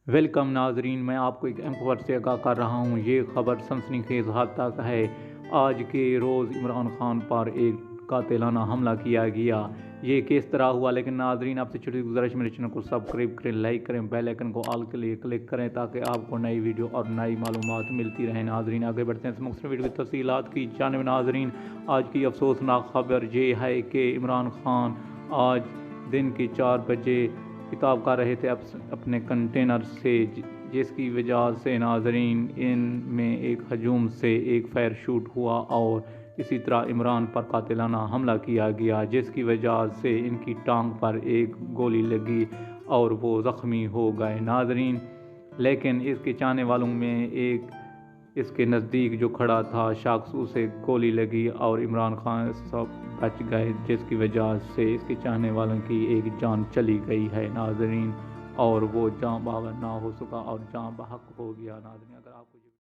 Welcome ناظرین، میں آپ کو ایک اہم خبر سے آگاہ کر رہا ہوں۔ یہ خبر سنسنی خیز حد تک ہے۔ آج کے روز عمران خان پر ایک قاتلانہ حملہ کیا گیا۔ یہ کس طرح ہوا؟ لیکن ناظرین، آپ سے چھوٹی گزارش، میرے چینل کو سبسکرائب کریں، لائک کریں، بیل آئیکن کو آل کے لیے کلک کریں تاکہ آپ کو نئی ویڈیو اور نئی معلومات ملتی رہیں۔ ناظرین، آگے بڑھتے ہیں اس مختصر ویڈیو کی تفصیلات کی جانب۔ ناظرین، آج کی افسوسناک خبر یہ ہے کہ عمران خان آج دن کے 4 بجے خطاب کر رہے تھے اپنے کنٹینر سے، جس کی وجہ سے ناظرین ان میں ایک ہجوم سے ایک فائر شوٹ ہوا اور اسی طرح عمران پر قاتلانہ حملہ کیا گیا، جس کی وجہ سے ان کی ٹانگ پر ایک گولی لگی اور وہ زخمی ہو گئے۔ ناظرین، لیکن اس کے چاہنے والوں میں ایک اس کے نزدیک جو کھڑا تھا شخص، اسے گولی لگی اور عمران خان سب بچ گئے، جس کی وجہ سے اس کے چاہنے والوں کی ایک جان چلی گئی ہے ناظرین، اور وہ جاں باور نہ ہو سکا اور جاں بحق ہو گیا۔ ناظرین، اگر آپ کو